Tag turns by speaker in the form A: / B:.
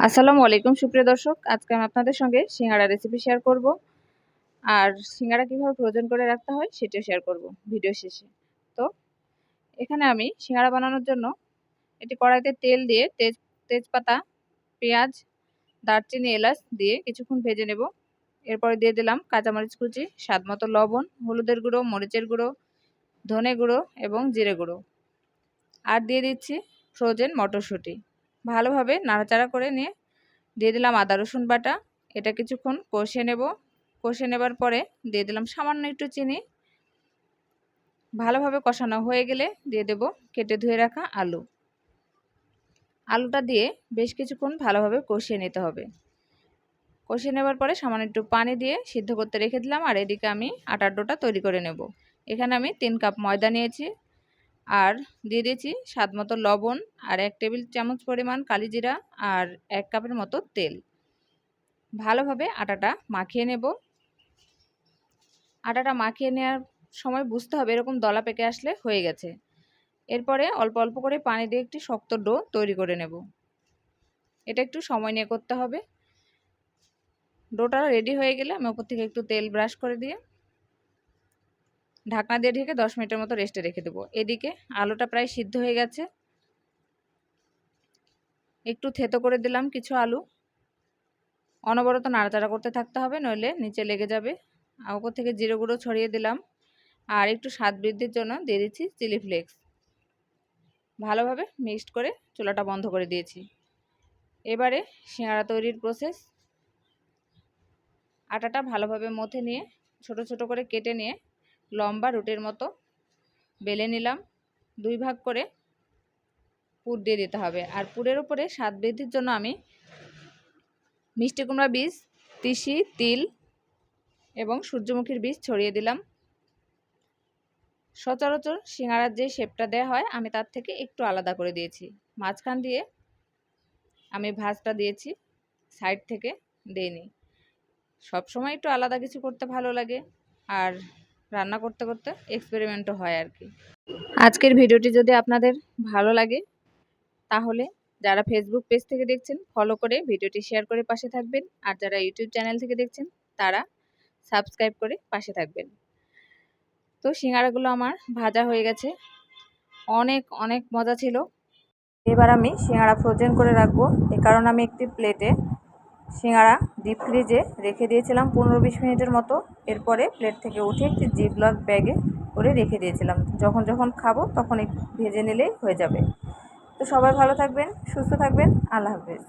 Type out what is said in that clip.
A: আসসালামু আলাইকুম সুপ্রিয় দর্শক, আজকে আমি আপনাদের সঙ্গে সিঙ্গাড়া রেসিপি শেয়ার করব। আর সিঙ্গাড়া কিভাবে ফ্রোজেন করে রাখতে হয় সেটাও শেয়ার করব ভিডিও শেষে। তো এখানে আমি সিঙ্গাড়া বানানোর জন্য একটি কড়াইতে তেল দিয়ে তেজপাতা, পেঁয়াজ, দারচিনি, এলাচ দিয়ে কিছুক্ষণ ভেজে নেব। এরপরে দিয়ে দিলাম কাঁচামরিচ কুচি, স্বাদ মতো লবণ, হলুদের গুঁড়ো, মরিচের গুঁড়ো, ধনে গুঁড়ো এবং জিরে গুঁড়ো। আর দিয়ে দিচ্ছি ফ্রোজেন মটরশুঁটি। ভালোভাবে নাড়াচাড়া করে নিয়ে দিয়ে দিলাম আদা রসুন বাটা। এটা কিছুক্ষণ কষিয়ে নেব। কষিয়ে নেবার পরে দিয়ে দিলাম সামান্য একটু চিনি। ভালোভাবে কষানো হয়ে গেলে দিয়ে দেব কেটে ধুয়ে রাখা আলু। আলুটা দিয়ে বেশ কিছুক্ষণ ভালোভাবে কষিয়ে নিতে হবে। কষিয়ে নেবার পরে সামান্য একটু পানি দিয়ে সিদ্ধ করতে রেখে দিলাম। আর এদিকে আমি আটার ডোটা তৈরি করে নেব। এখানে আমি 3 কাপ ময়দা নিয়েছি আর দিয়ে দিয়েছি স্বাদ মতো লবণ আর 1 টেবিল চামচ পরিমাণ কালিজিরা আর 1 কাপের মতো তেল। ভালোভাবে আটাটা মাখিয়ে নেব। আটাটা মাখিয়ে নেওয়ার সময় বুঝতে হবে এরকম দলা পেকে আসলে হয়ে গেছে। এরপরে অল্প অল্প করে পানি দিয়ে একটি শক্ত ডো তৈরি করে নেব। এটা একটু সময় নিয়ে করতে হবে। ডোটা রেডি হয়ে গেলে আমি উপর থেকে একটু তেল ব্রাশ করে দিয়ে ঢাকনা দিয়ে ঢেকে 10 মিনিটের মতো রেস্টে রেখে দেবো। এদিকে আলুটা প্রায় সিদ্ধ হয়ে গেছে। একটু থেতো করে দিলাম কিছু আলু। অনবরত নাড়াচাড়া করতে থাকতে হবে, নইলে নিচে লেগে যাবে। আর উপর থেকে জিরে গুঁড়ো ছড়িয়ে দিলাম। আর একটু স্বাদ বৃদ্ধির জন্য দিয়ে দিচ্ছি চিলি ফ্লেক্স। ভালোভাবে মিক্সড করে চুলাটা বন্ধ করে দিয়েছি। এবারে সিঙ্গাড়া তৈরির প্রসেস। আটাটা ভালোভাবে মথে নিয়ে ছোট ছোট করে কেটে নিয়ে লম্বা রুটির মতো বেলে নিলাম। 2 ভাগ করে পুর দিয়ে দিতে হবে। আর পুরের উপরে স্বাদ বৃদ্ধির জন্য আমি মিষ্টি কুমড়া বীজ, তিসি, তিল এবং সূর্যমুখীর বীজ ছড়িয়ে দিলাম। সচরাচর সিঙ্গাড়ার যে শেপটা দেওয়া হয় আমি তার থেকে একটু আলাদা করে দিয়েছি। মাঝখান দিয়ে আমি ভাঁজটা দিয়েছি, সাইড থেকে দেইনি। সবসময় একটু আলাদা কিছু করতে ভালো লাগে, আর রান্না করতে করতে এক্সপেরিমেন্টও হয় আর কি। আজকের ভিডিওটি যদি আপনাদের ভালো লাগে তাহলে যারা ফেসবুক পেজ থেকে দেখছেন ফলো করে ভিডিওটি শেয়ার করে পাশে থাকবেন। আর যারা ইউটিউব চ্যানেল থেকে দেখছেন তারা সাবস্ক্রাইব করে পাশে থাকবেন। তো সিঙ্গাড়াগুলো আমার ভাজা হয়ে গেছে। অনেক অনেক মজা ছিল। এবার আমি সিঙ্গাড়া ফ্রোজেন করে রাখবো। এ কারণে আমি একটি প্লেটে সিঙ্গাড়া ডিপ ফ্রিজে রেখে দিয়েছিলাম 15-20 মিনিটের মতো। এরপরে প্লেট থেকে উঠে একটি জিপলক ব্যাগে করে রেখে দিয়েছিলাম। যখন যখন খাবো তখন ভেজে নিলেই হয়ে যাবে। তো সবাই ভালো থাকবেন, সুস্থ থাকবেন। আল্লাহ হাফেজ।